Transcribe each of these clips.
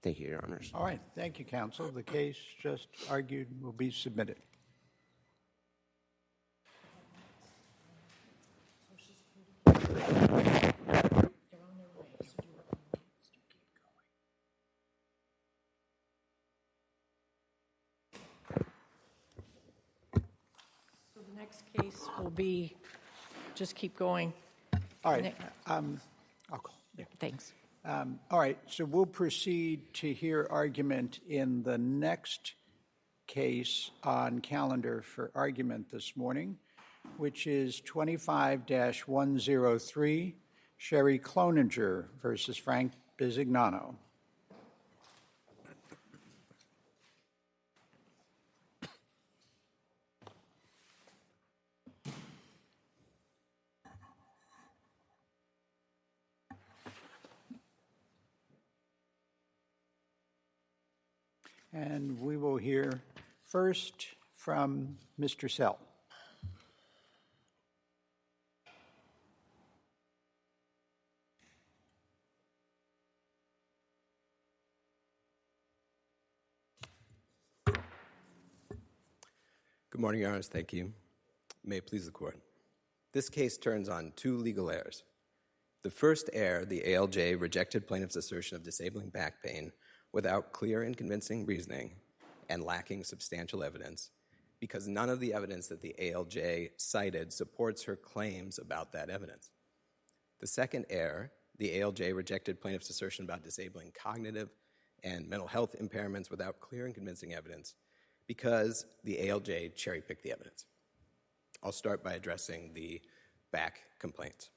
Thank you, Your Honors. All right. Thank you, counsel. The case just argued will be submitted. So the next case will be, just keep going. All right. I'll call. Yeah. Thanks. All right. So we'll proceed to hear argument in the next case on calendar for argument this morning, which is 25-103, Sherry Cloninger versus Frank Bisignano. And we will hear first from Mr. Sell. Good morning, Your Honors. Thank you. May it please the Court. This case turns on two legal errors. The first error, the ALJ rejected plaintiff's assertion of disabling back pain without clear and convincing reasoning and lacking substantial evidence, because none of the evidence that the ALJ cited supports her claims about that evidence. The second error, the ALJ rejected plaintiff's assertion about disabling cognitive and mental health impairments without clear and convincing evidence, because the ALJ cherry-picked the evidence. I'll start by addressing the back complaints.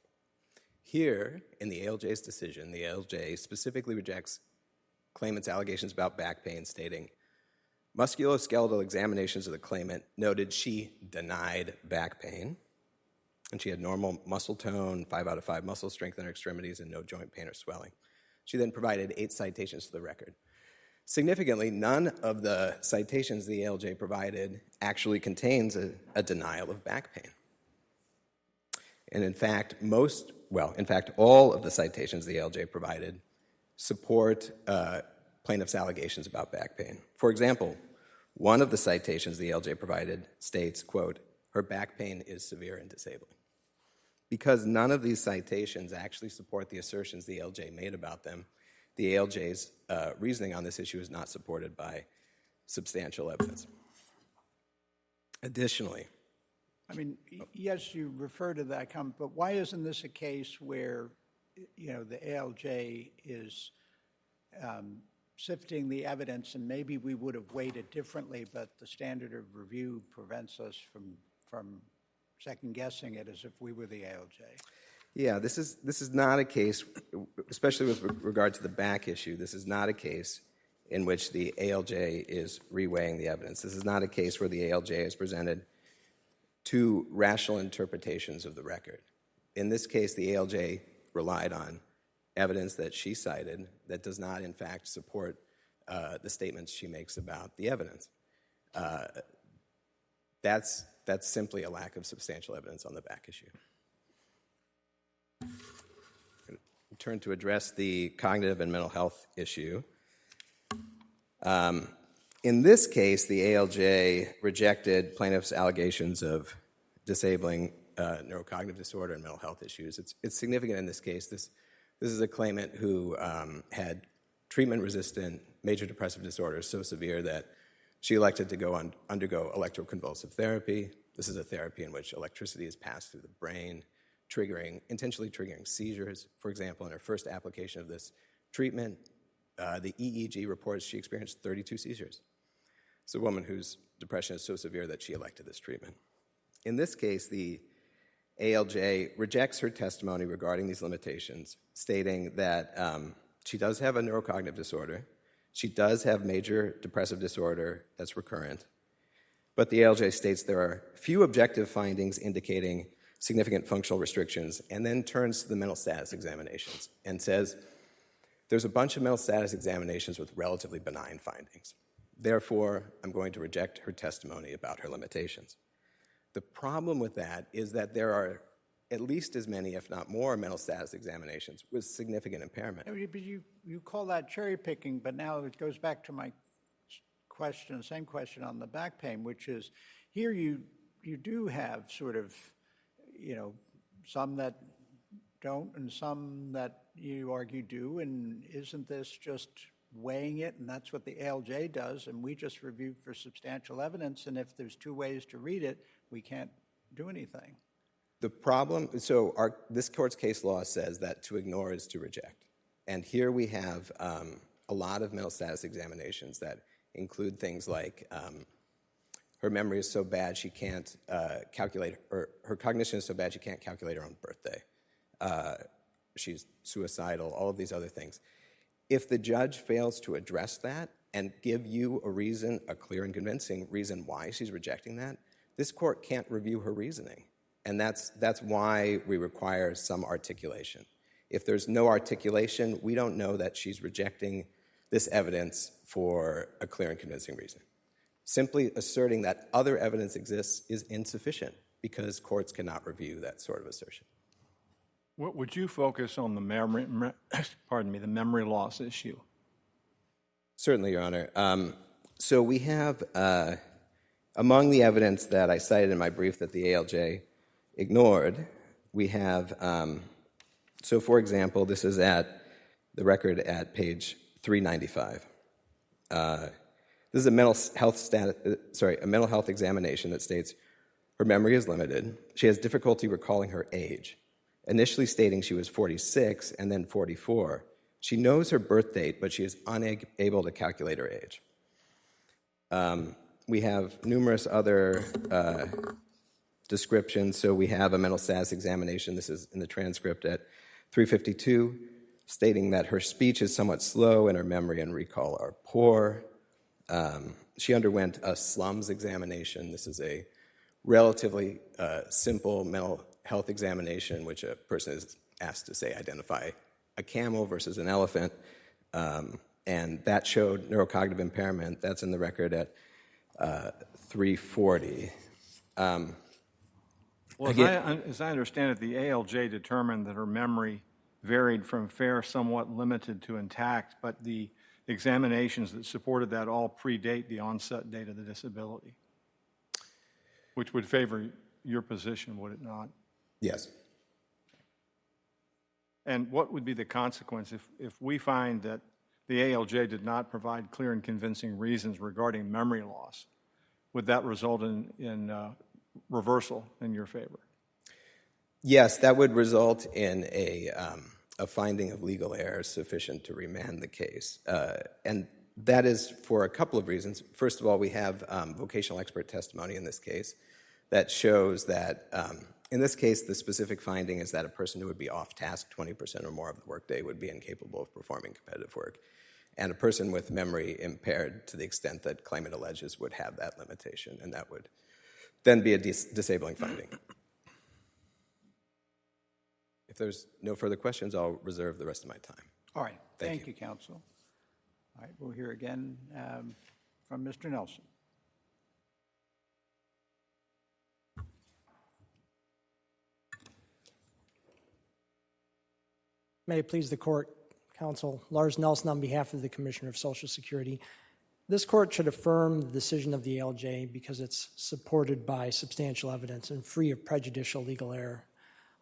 Here, in the ALJ's decision, the ALJ specifically rejects claimant's allegations about back pain, stating, musculoskeletal examinations of the claimant noted she denied back pain, and she had normal muscle tone, 5 out of 5 muscle strength in her extremities, and no joint pain or swelling. She then provided 8 citations to the record. Significantly, none of the citations the ALJ provided actually contains a denial of back pain. And in fact, all of the citations the ALJ provided support plaintiff's allegations about back pain. For example, one of the citations the ALJ provided states, quote, her back pain is severe and disabling. Because none of these citations actually support the assertions the ALJ made about them, the ALJ's reasoning on this issue is not supported by substantial evidence. Additionally, I mean, yes, you refer to that comment, but why isn't this a case where, the ALJ is sifting the evidence, and maybe we would have weighted differently, but the standard of review prevents us from second-guessing it as if we were the ALJ? Yeah, this is not a case, especially with regard to the back issue, this is not a case in which the ALJ is reweighing the evidence. This is not a case where the ALJ has presented two rational interpretations of the record. In this case, the ALJ relied on evidence that she cited that does not, in fact, support the statements she makes about the evidence. That's simply a lack of substantial evidence on the back issue. Turn to address the cognitive and mental health issue. In this case, the ALJ rejected plaintiff's allegations of disabling neurocognitive disorder and mental health issues. It's significant in this case. This is a claimant who had treatment-resistant major depressive disorder so severe that she elected to undergo electroconvulsive therapy. This is a therapy in which electricity is passed through the brain, intentionally triggering seizures. For example, in her first application of this treatment, the EEG reports she experienced 32 seizures. It's a woman whose depression is so severe that she elected this treatment. In this case, the ALJ rejects her testimony regarding these limitations, stating that she does have a neurocognitive disorder, she does have major depressive disorder that's recurrent, but the ALJ states there are few objective findings indicating significant functional restrictions, and then turns to the mental status examinations and says, there's a bunch of mental status examinations with relatively benign findings. Therefore, I'm going to reject her testimony about her limitations. The problem with that is that there are at least as many, if not more, mental status examinations with significant impairment. But you call that cherry picking, but now it goes back to my question, the same question on the back pain, which is here you do have sort of, some that don't and some that you argue do, and isn't this just weighing it, and that's what the ALJ does, and we just review for substantial evidence, and if there's two ways to read it, we can't do anything. The problem, so this court's case law says that to ignore is to reject. And here we have a lot of mental status examinations that include things like her memory is so bad she can't calculate, or her cognition is so bad she can't calculate her own birthday. She's suicidal, all of these other things. If the judge fails to address that and give you a reason, a clear and convincing reason why she's rejecting that, this court can't review her reasoning. And that's why we require some articulation. If there's no articulation, we don't know that she's rejecting this evidence for a clear and convincing reason. Simply asserting that other evidence exists is insufficient because courts cannot review that sort of assertion. What would you focus on the memory loss issue? Certainly, Your Honor. So we have, among the evidence that I cited in my brief that the ALJ ignored, we have, so for example, this is at the record at page 395. This is a mental health examination that states her memory is limited. She has difficulty recalling her age, initially stating she was 46 and then 44. She knows her birth date, but she is unable to calculate her age. We have numerous other descriptions. So we have a mental status examination. This is in the transcript at 352, stating that her speech is somewhat slow and her memory and recall are poor. She underwent a slums examination. This is a relatively simple mental health examination in which a person is asked to, say, identify a camel versus an elephant, and that showed neurocognitive impairment. That's in the record at 340. Well, as I understand it, the ALJ determined that her memory varied from fair, somewhat limited to intact, but the examinations that supported that all predate the onset date of the disability, which would favor your position, would it not? Yes. And what would be the consequence if we find that the ALJ did not provide clear and convincing reasons regarding memory loss? Would that result in reversal in your favor? Yes, that would result in a finding of legal error sufficient to remand the case. And that is for a couple of reasons. First of all, we have vocational expert testimony in this case that shows that, in this case, the specific finding is that a person who would be off task 20% or more of the workday would be incapable of performing competitive work. And a person with memory impaired to the extent that claimant alleges would have that limitation, and that would then be a disabling finding. If there's no further questions, I'll reserve the rest of my time. All right. Thank Thank you, counsel. All right, we'll hear again from Mr. Nelson. May it please the court, counsel, Lars Nelson on behalf of the Commissioner of Social Security. This court should affirm the decision of the ALJ because it's supported by substantial evidence and free of prejudicial legal error.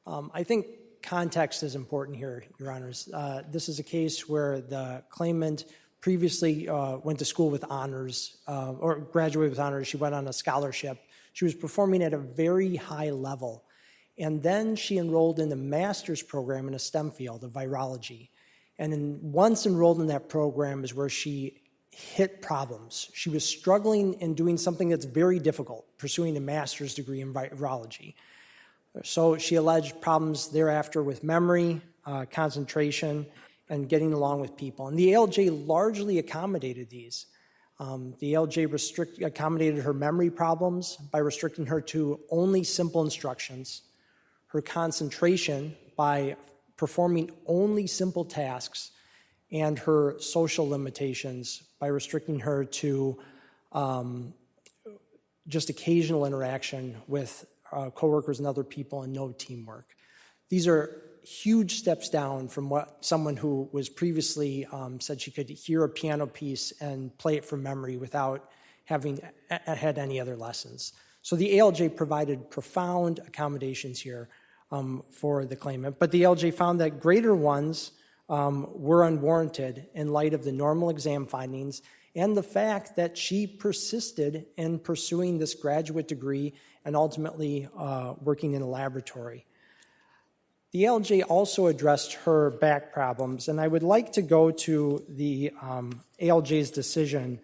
I think context is important here, Your Honors. This is a case where the claimant previously went to school with honors or graduated with honors. She went on a scholarship. She was performing at a very high level. And then she enrolled in a master's program in a STEM field of virology. And once enrolled in that program is where she hit problems. She was struggling in doing something that's very difficult, pursuing a master's degree in virology. So she alleged problems thereafter with memory, concentration, and getting along with people. And the ALJ largely accommodated these. The ALJ accommodated her memory problems by restricting her to only simple instructions, her concentration by performing only simple tasks, and her social limitations by restricting her to just occasional interaction with coworkers and other people and no teamwork. These are huge steps down from what someone who was previously said she could hear a piano piece and play it from memory without having had any other lessons. So the ALJ provided profound accommodations here for the claimant, but the ALJ found that greater ones were unwarranted in light of the normal exam findings and the fact that she persisted in pursuing this graduate degree and ultimately working in a laboratory. The ALJ also addressed her back problems, and I would like to go to the ALJ's decision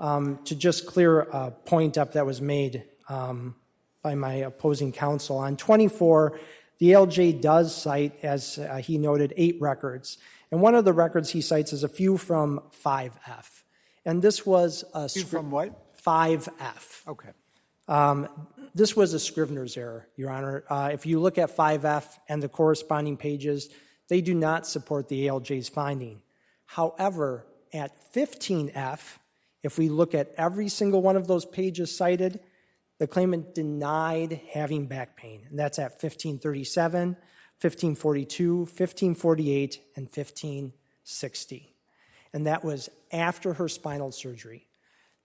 to just clear a point up that was made by my opposing counsel. On 24, the ALJ does cite, as he noted, 8 records. And one of the records he cites is a few from 5F. And this was a... From what? 5F. Okay. This was a Scrivener's error, Your Honor. If you look at 5F and the corresponding pages, they do not support the ALJ's finding. However, at 15F, if we look at every single one of those pages cited, the claimant denied having back pain. And that's at 1537, 1542, 1548, and 1560. And that was after her spinal surgery.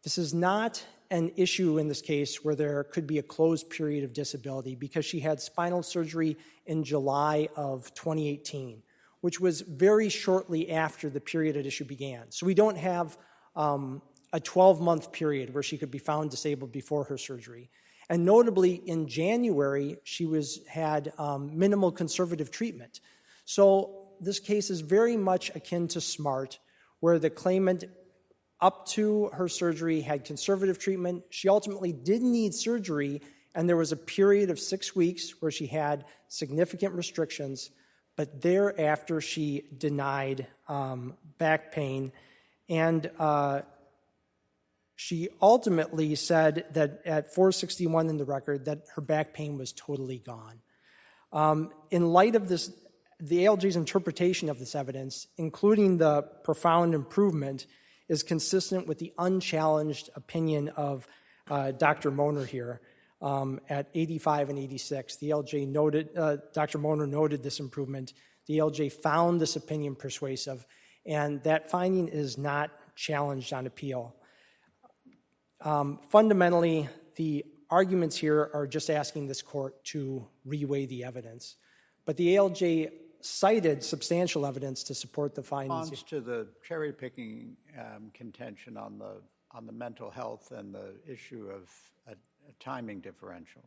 This is not an issue in this case where there could be a closed period of disability because she had spinal surgery in July of 2018, which was very shortly after the period at issue began. So we don't have a 12-month period where she could be found disabled before her surgery. And notably, in January, she had minimal conservative treatment. So this case is very much akin to SMART, where the claimant, up to her surgery, had conservative treatment. She ultimately did need surgery, and there was a period of 6 weeks where she had significant restrictions, but thereafter she denied back pain. And she ultimately said that at 461 in the record that her back pain was totally gone. In light of this, the ALJ's interpretation of this evidence, including the profound improvement, is consistent with the unchallenged opinion of Dr. Moner here at 85 and 86. The ALJ noted, Dr. Moner noted this improvement. The ALJ found this opinion persuasive, and that finding is not challenged on appeal. Fundamentally, the arguments here are just asking this court to reweigh the evidence. But the ALJ cited substantial evidence to support the findings. Response to the cherry-picking contention on the mental health and the issue of a timing differential.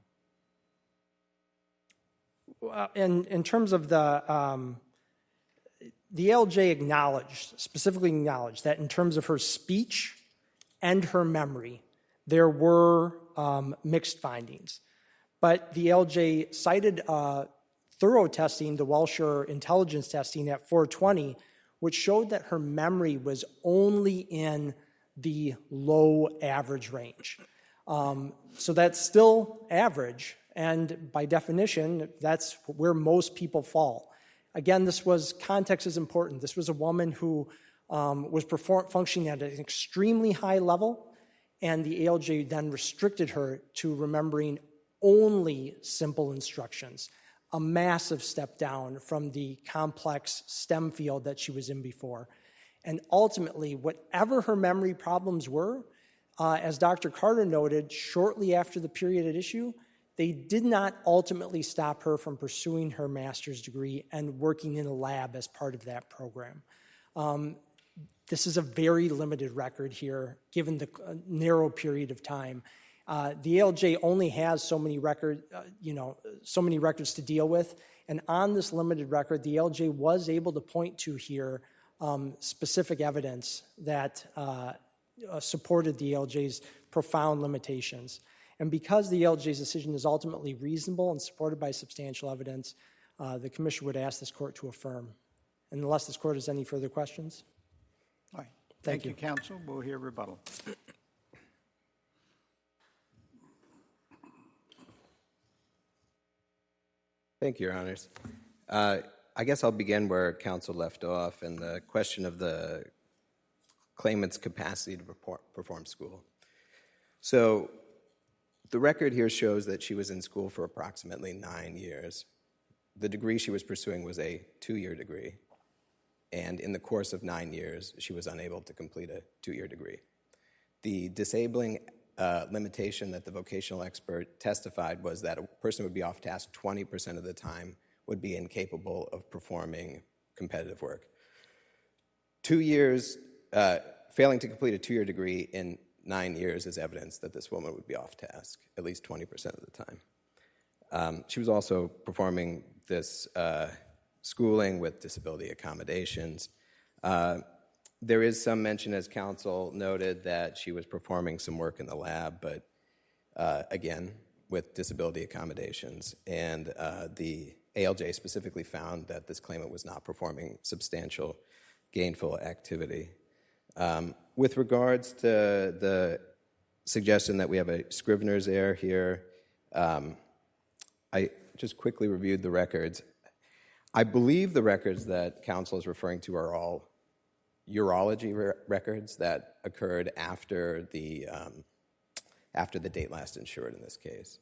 In terms of the ALJ specifically acknowledged that in terms of her speech and her memory, there were mixed findings. But the ALJ cited thorough testing, the Welsher intelligence testing at 420, which showed that her memory was only in the low average range. So that's still average, and by definition, that's where most people fall. Again, context is important. This was a woman who was functioning at an extremely high level, and the ALJ then restricted her to remembering only simple instructions, a massive step down from the complex STEM field that she was in before. And ultimately, whatever her memory problems were, as Dr. Carter noted, shortly after the period at issue, they did not ultimately stop her from pursuing her master's degree and working in a lab as part of that program. This is a very limited record here, given the narrow period of time. The ALJ only has so many records to deal with, and on this limited record, the ALJ was able to point to here specific evidence that supported the ALJ's profound limitations. And because the ALJ's decision is ultimately reasonable and supported by substantial evidence, the Commission would ask this Court to affirm. And unless this Court has any further questions. All right. Thank you, counsel. We'll hear rebuttal. Thank you, Your Honors. I guess I'll begin where counsel left off in the question of the claimant's capacity to perform school. So The record here shows that she was in school for approximately 9 years. The degree she was pursuing was a 2-year degree, and in the course of 9 years, she was unable to complete a 2-year degree. The disabling limitation that the vocational expert testified was that a person would be off task 20% of the time, would be incapable of performing competitive work. 2 years, failing to complete a 2-year degree in 9 years is evidence that this woman would be off task at least 20% of the time. She was also performing this schooling with disability accommodations. There is some mention, as counsel noted, that she was performing some work in the lab, but again, with disability accommodations. And the ALJ specifically found that this claimant was not performing substantial gainful activity. With regards to the suggestion that we have a Scrivener's error here, I just quickly reviewed the records. I believe the records that counsel is referring to are all urology records that occurred after the date last insured in this case.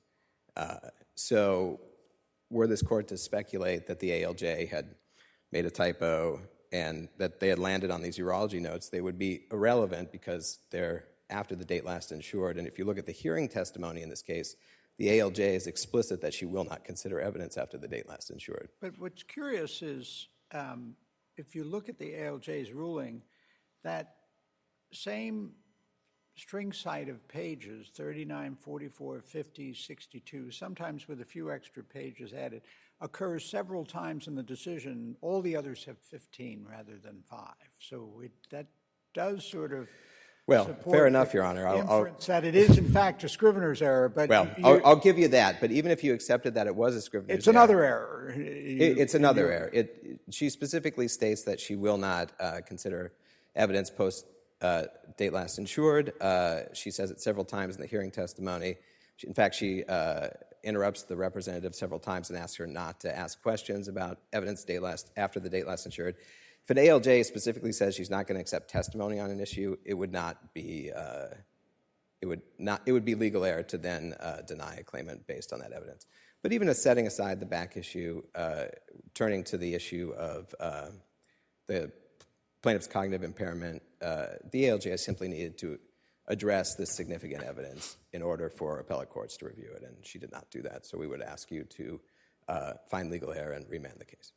So were this court to speculate that the ALJ had made a typo and that they had landed on these urology notes, they would be irrelevant because they're after the date last insured. And if you look at the hearing testimony in this case, the ALJ is explicit that she will not consider evidence after the date last insured. But what's curious is if you look at the ALJ's ruling, that same string site of pages, 39, 44, 50, 62, sometimes with a few extra pages added, occurs several times in the decision. All the others have 15 rather than 5. So that does sort of support fair enough, Your Honor. inference that it is, in fact, a Scrivener's error. But I'll give you that. But even if you accepted that it was a Scrivener's error. It's another error. It's another error. She specifically states that she will not consider evidence post date last insured. She says it several times in the hearing testimony. In fact, she interrupts the representative several times and asks her not to ask questions about evidence after the date last insured. If an ALJ specifically says she's not going to accept testimony on an issue, it would be legal error to then deny a claimant based on that evidence. But even setting aside the back issue, turning to the issue of the plaintiff's cognitive impairment, the ALJ has simply needed to address this significant evidence in order for appellate courts to review it, and she did not do that. So we would ask you to find legal error and remand the case.